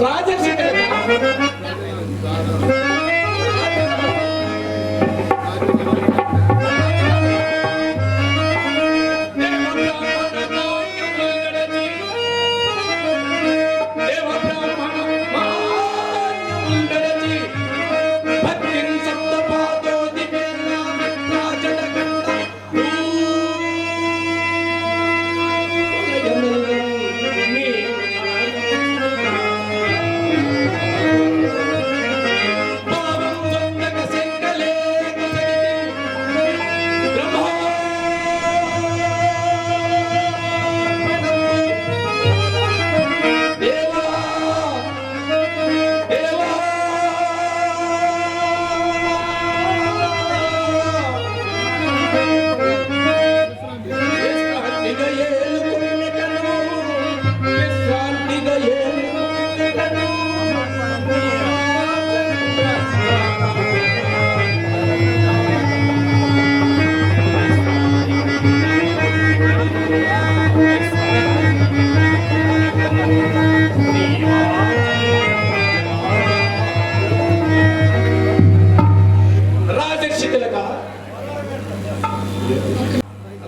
రాజర్షి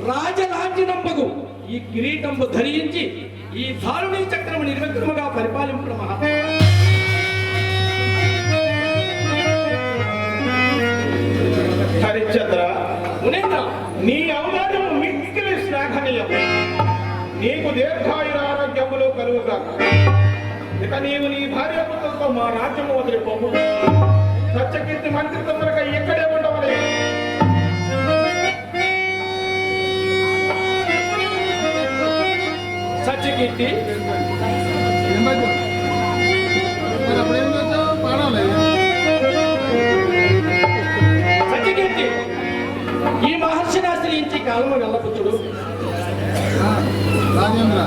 రాజలాంఛనంబగు ఈ కిరీటంబు ధరించి ఈ ధారుణీ చక్రము నిర్విఘ్నముగా పరిపాలింపుడు మహాత్మా. హరిశ్చంద్ర, మునేంద్ర, నీ ఔదార్యము మిక్కిలి శ్లాఘనీయం. నీకు దీర్ఘాయురారోగ్యములు కలుగుగా. ఇక నీవు నీ భార్యపుత్రులతో మా రాజ్యము వదిలిపోము. సత్యకీర్తి మంత్రిత్వములకై ఇక్కడే ఉండవలే. సత్యకీర్తి, సత్యకీర్తి, ఈ మహర్షిని ఆశ్రయించి కాలము గల్లపుత్రుడు రాజేంద్ర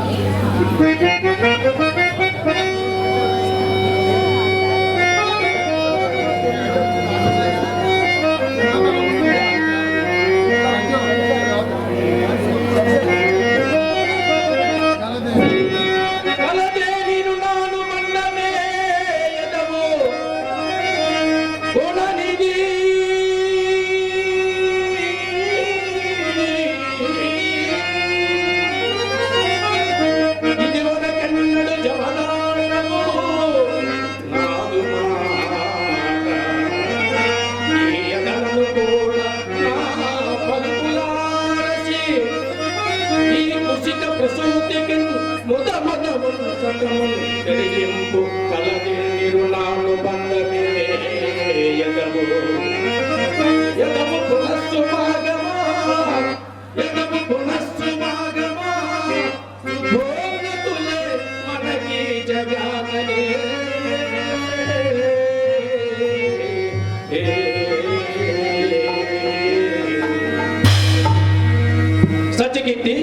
సత్యకీర్తి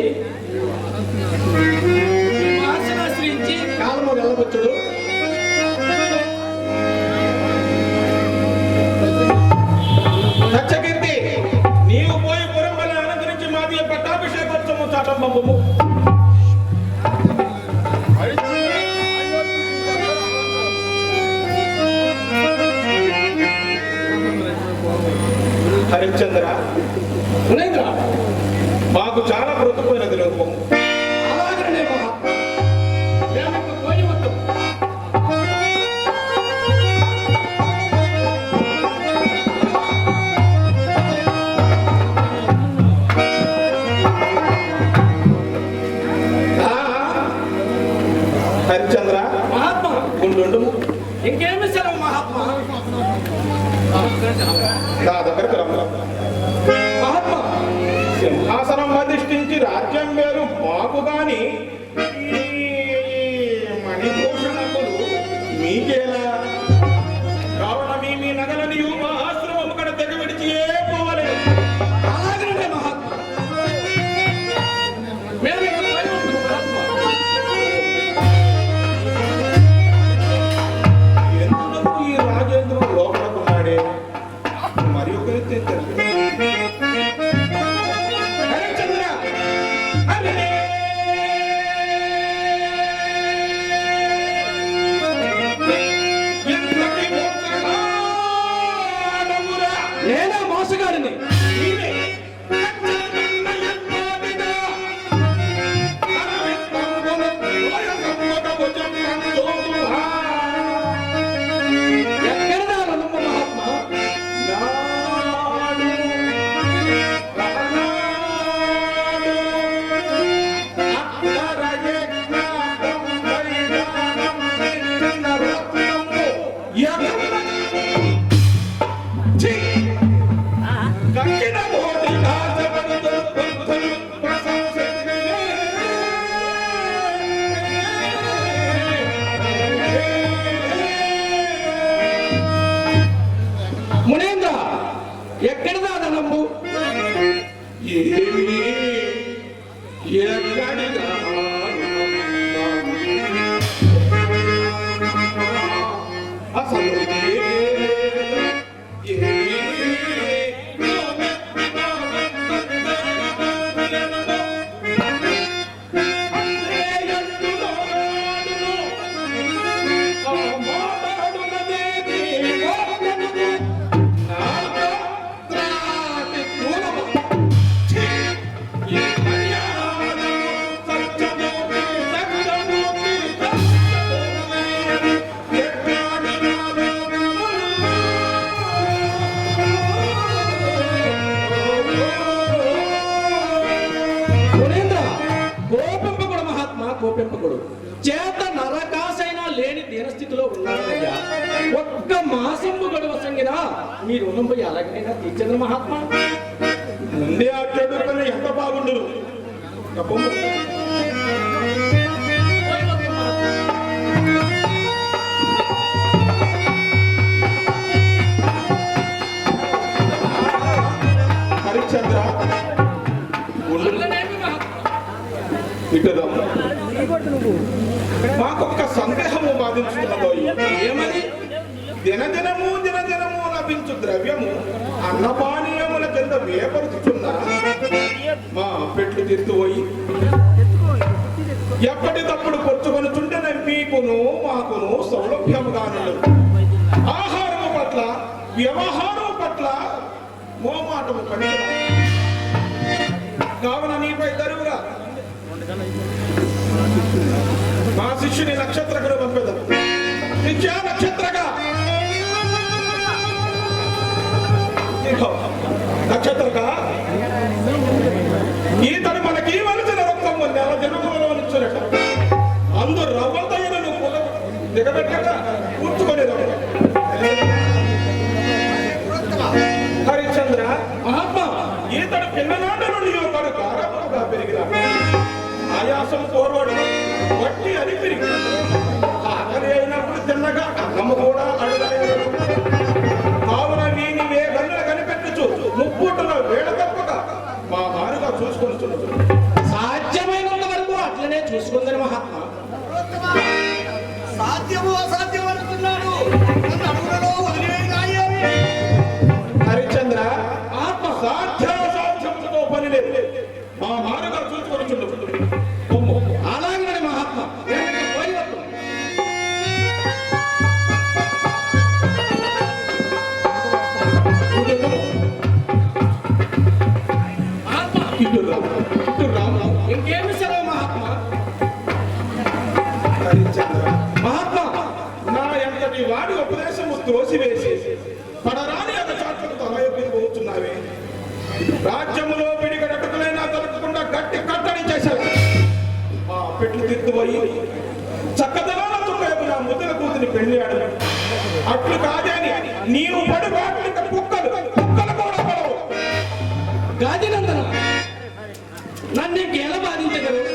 మహర్షిని ఆశ్రయించి కాలము గల్లపుత్రుడు సత్యకీర్తి, నీవు పోయి పురంబల అనుసరించి మాది పట్టాభిషేకోత్సవం చాటంబము. హరిశ్చంద్ర, మునేంద్ర, మాకు చాలా బ్రతుకుపోయినది రూపం. అలాగనే మహాత్మా మేము పోయి వద్దాం. హరిశ్చంద్ర, మహాత్మా ఉండు. ఇంకేమి సెలవు మహాత్మా. నా దగ్గరకు రమ్మ. మహాత్మా, సింహాసనం అధిష్ఠించి రాజ్యం వేరు మాకు గాని మణిభూషణములు మీకేలా? కావున మీ నగలని మా ఆశ్రమము కడ తెగ విడిచి ఏ పోవలే. అలాగనే మహాత్మా మేము ఇక పోయి వద్దాం మహాత్మా. ఎందుకు ఈ రాజేంద్రుడు లోపడుకున్నాడే? మరి ఒకరి హరిశ్చంద్ర, హరి ఉన్నానయ్యా. ఒక్క మాసంబు గడువు సంగిన మీ రుణంబు ఎలాగైనా తీర్చండి మహాత్మా. ముందే అట్టడుకుని ఎంత బాగుండును. తప్పము. హరిశ్చంద్ర ఇటుదా మాకొక్క సందేహము బాధించుతున్నదో ఏమని? దినదినము లభించు ద్రవ్యము అన్నపానీయముల కింద వేపరుచుతున్న మా పెట్లు తిత్తుపోయి ఎప్పటికప్పుడు పొచ్చుకొనుచుంటే మీకును మాకును సౌలభ్యముగాను ఆహారము పట్ల వ్యవహారము పట్ల మోమాటము పని కావున నీపై దరువుగా మా శిష్యుని నక్షత్రకుడు పంపెదను. శిష్య నక్షత్రగా నక్షత్రక ఈతడు మనకి వలసిన రక్తం నెల జనములలో నిచ్చునట అందు రవ్వతయ్యను దిగబెట్టక కూర్చుకొని హరిశ్చంద్ర మహాత్మా, ఈతడు పిల్లనాట నుండి ఒకడు గారముగా పెరిగిన ఆయాసం పోర్వడు వట్టి అని పెరిగి ఆకలి అయినప్పుడు తిన్నగా అన్నము కూడా అడుగలేదు. కావున వీని వేగంగా కనిపెట్టుచు ముప్పుటున వేడ తప్పక మా మారుగా చూసుకొనిచున్నది. సాధ్యమైనంత వరకు అట్లనే చూసుకుందని మహాత్మా. సాధ్యము అసాధ్యం అనుకున్నాడు. హరిశ్చంద్ర ఆత్మ సాధ్యాసాధ్యములతో పని లేదు. మా మారుగా చూసుకొనిచున్నది. అలాగే మహాత్మా. పోయి వద్దు. మహాత్మా, ఇంకేమి సెలవు మహాత్మా. హరిశ్చంద్ర మహాత్మా, నా ఎంతటి వాడి ఉపదేశము త్రోసివేసి పడరాని ఒక చాట్లకు తలయొప్పి పోతున్నావే. రాజ్యములో పిడిగడటుకులైనా దొరకకుండా గట్టి కట్టడి చేశావు. మా పెట్లు తిత్తుపోయి చక్కదనాలతో వైపు నా ముద్దల కూతుని పెళ్లి ఆడు. అట్లు కాదని నీవు పడి వాటికి కుక్కలు కూడా పడవు. గాదినందన నన్ను ఇంకేల బాధించగలరు?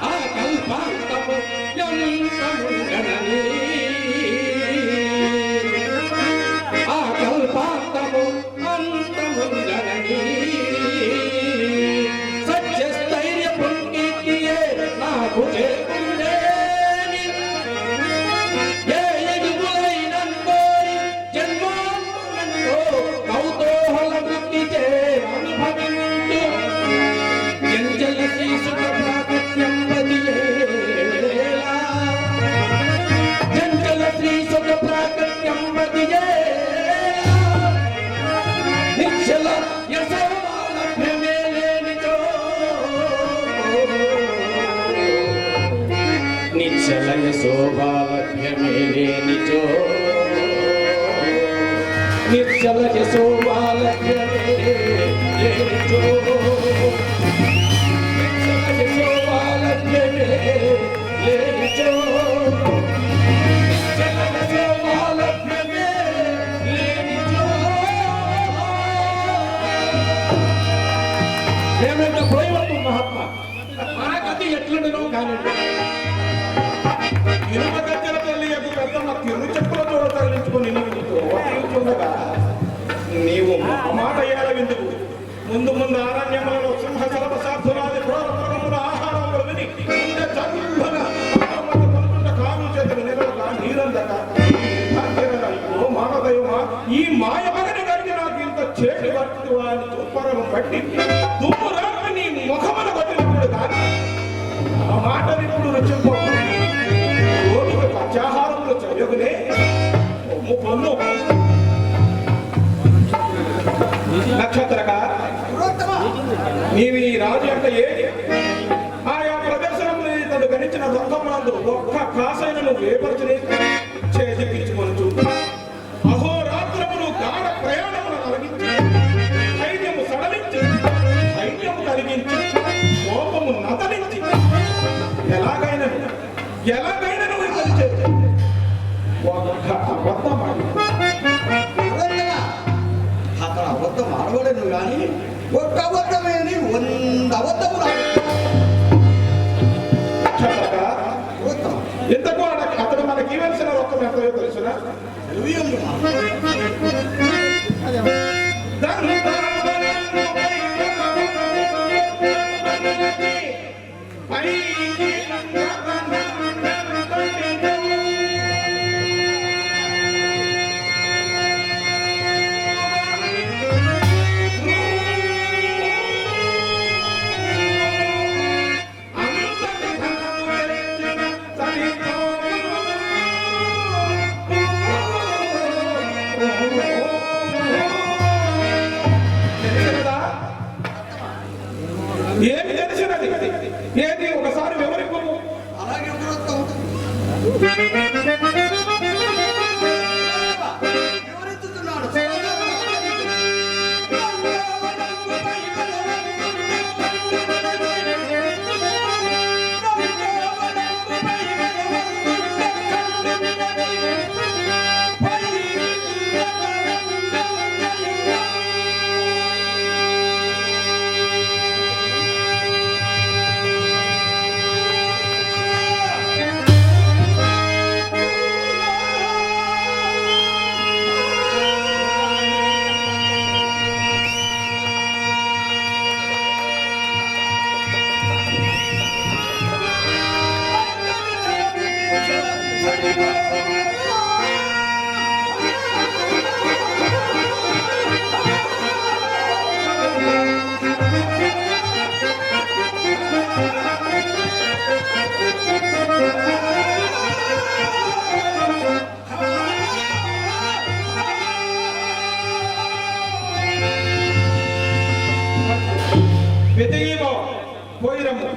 ఆ కల్పాంతము ఎంతముండనని, ఆ కల్పాంతము అంతముండనని సత్యస్థైర్య పుణ్యే నాకు చేకుండేని. ఏ ఎదుగులైనందోరి జన్మాంతో కౌతూహల వృత్తి చే అనుభవించు జంజల శ్రీసుఖ ప్రాకట్యం వదియేలా, జంజల శ్రీసుఖ ప్రాకట్యం వదియేలా, నిశ్చల యశోలభ్యమే లేనిచో, నిశ్చల యశోభాలభ్యమే లేనిచో, నిశ్చల యశోభాలభ్యమే లేనిచో, నిశ్చల యశోభాలభ్యమే లేనిచో, నిశ్చల యశోభాలభ్యమే లేనిచో. ఏమైనా పోయివద్దు మహాత్మా. మన గతి ఎట్లుండను కానీ ఇనుప గజ్జల తల్లి యొక్క పెద్దమ్మ తిరు చెప్పుల తోడ తరలించుకొని నీవుండగా నీవు మా మాట ఏడవిందుకు ముందు ముందు అరణ్యములలో సింహ సలభ సాధురాది క్రూర మృగముల ఆహారములు విని గుండె చల్లున పలుకుంట కాలు చేతులు నిలవక నీరందక ఓ మానదైవమా, ఈ మాయ మగని గడికి నాకు ఇంత చేతి పట్టి వాని తుప్పరము పట్టి దుమ్ము రాక నీ ముఖమున కొట్టినప్పుడు కాదు ఆ మాటని ఇప్పుడు రుచిపో రోజుకు పత్యాహారములు చదువుకునే పొన్ను నక్షత్రగా నీవి ఈ రాజు యొక్క ఏది ఆయా ప్రదర్శనములు తను గణించిన రొక్కములందు ఒక్క కాసైన నువ్వు వేపరచుని చేజిక్కించుకొనుచు అహోరాత్రములు గాఢ ప్రయాణములు కలిగించి ధైర్యము సడలించి ధైర్యము కలిగించి కోపము నదలించి ఎలాగైనా నువ్వు కలిచే ఒక్క అబద్ధం ఆడి అబద్ధమా? అతను అబద్ధం ఆడవడను కానీ ఒక్క అబద్ధమేని 100 అబద్ధములు చెప్పక అబద్ధం ఇంతకు అతడు మనకి ఇవ్వాల్సిన రొక్కం ఎంతో తెలుసునా? 21 ఏమి తెలిసినది? ఏది ఒకసారి వివరింపు. అలాగే వృత్తం వివరించుతున్నాడు. వెతకీమో పోయిరము